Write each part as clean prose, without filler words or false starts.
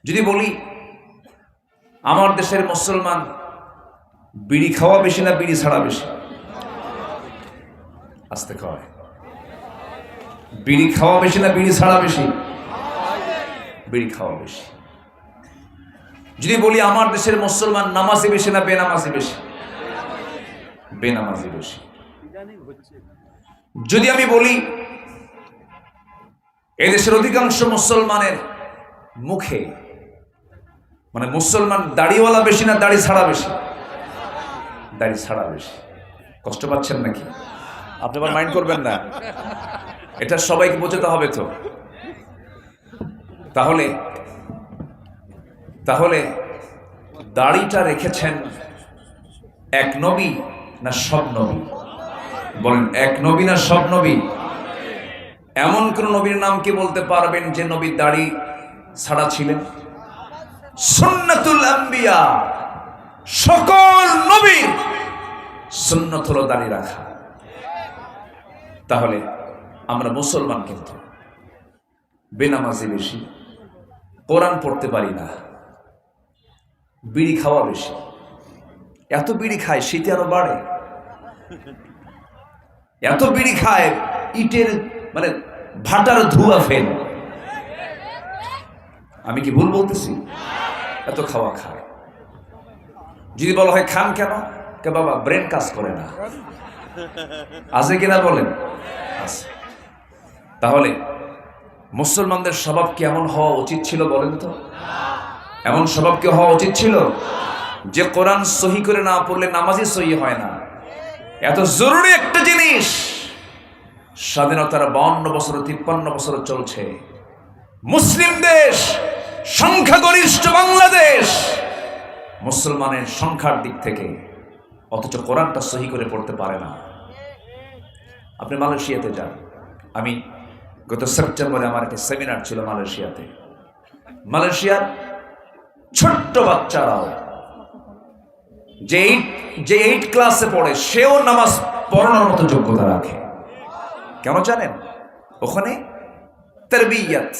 যদি বলি আমার দেশের মুসলমান বিড়ি খাওয়া বেশি না বিড়ি ছাড়া বেশি? আস্তে কয়, বিড়ি খাওয়া বেশি না বিড়ি ছাড়া বেশি? বিড়ি খাওয়া বেশি। যদি বলি আমার দেশের মুসলমান নামাজি বেশি না বেনামাজি বেশি? বেনামাজি বেশি। যদি আমি বলি এদেশের অধিকাংশ মুসলমানের মুখে মানে মুসলমান দাড়িওয়ালা বেশি না দাড়ি ছাড়া বেশি? দাড়ি ছাড়া বেশি। কষ্ট পাচ্ছেন নাকি? আপনি আবার মাইন্ড করবেন না, এটা সবাইকে বোঝাতে হবে তো। তাহলে তাহলে দাড়িটা রেখেছেন এক নবী না সব নবী? বলেন, এক নবী না সব নবী? এমন কোন নবীর নাম কি বলতে পারবেন যে নবী দাড়ি ছাড়া ছিলেন? সুন্নাতুল আম্বিয়া, সকল নবীর সুন্নত হলো দাড়ি রাখা। তাহলে আমরা মুসলমান কিন্তু বেনামাজি বেশি, কোরআন পড়তে পারি না, বিড়ি খাওয়া বেশি। এত বিড়ি খায় শীতে আরো বাড়ে, এত বিড়ি খায় ইটের মানে ভাটার ধোঁয়া ফেল। আমি কি ভুল বলতেছি? এত খাওয়া খায়। যদি বলা হয় খান কেন, কে বাবা ব্রেন কাজ করে না, আছে কিনা বলেন? আছে। তাহলে মুসলমানদের স্বভাব কি এমন হওয়া উচিত ছিল বলেন তো? এমন স্বভাব কি হওয়া উচিত ছিল যে কোরআন সহি করে না পড়লে নামাজই সহি হয় না? এত জরুরি একটা জিনিস, স্বাধীনতার 52 বছর 53 বছর চলছে, মুসলিম দেশ, সংখ্যাগরিষ্ঠ বাংলাদেশ, মুসলমানের সংখ্যার দিক থেকে, অথচ কোরআনটা সহি করে পড়তে পারে না। আপনি মালয়েশিয়াতে যান। আমি গত সেপ্টেম্বরে আমার একটা সেমিনার ছিল মালয়েশিয়াতে। মালয়েশিয়ার ছোট্ট বাচ্চারাও যে 8 ক্লাসে পড়ে সেও নামাজ পড়ানোর মতো যোগ্যতা রাখে। কেন জানেন? ওখানে তারবিয়াত,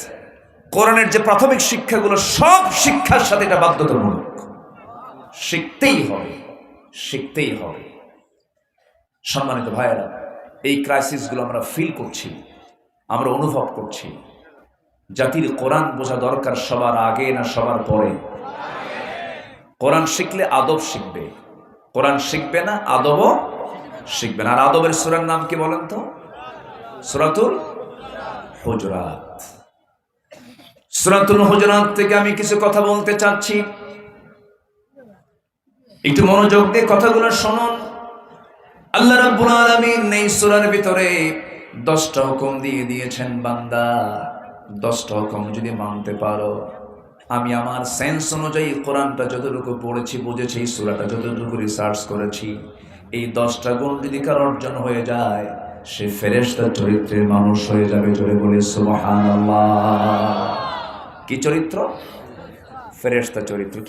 কোরআনের যে প্রাথমিক শিক্ষাগুলো, সব শিক্ষার সাথে এটা বাধ্যতামূলক। শিখতেই হবে, শিখতেই হবে। সম্মানিত ভাইয়েরা, এই ক্রাইসিসগুলো আমরা ফিল করছি, আমরা অনুভব করছি। জাতির কোরআন বোঝা দরকার সবার আগে না সবার পরে? কোরআন শিখলে আদব শিখবে, কোরআন শিখবে না আদবও শিখবে না। আর আদবের সূরার নাম কি বলেন তো? সূরাতুল হুজুরাত। সূরাতুল হুজুরাত থেকে আমি কিছু কথা বলতে চাচ্ছি, একটু মনোযোগ দিয়ে কথাগুলো শুনুন। আল্লাহ রাব্বুল আলামিন এই সূরার ভিতরে 10টা হুকুম দিয়ে দিয়েছেন, বান্দা 10টা হুকুম যদি মানতে পারো, আমি আমার সেন্স অনুযায়ী কোরআনটা যতটুকু পড়েছি, বুঝেছি, এই সূরাটা যতটুকু রিসার্চ করেছি, এই 10টা গুণ যদি কার অর্জন হয়ে যায়, সে ফেরেশতা চরিত্রের মানুষ হয়ে যাবে। জোরে বলে সুবহানাল্লাহ। কি চরিত্র? ফেরেশতা চরিত্র। কি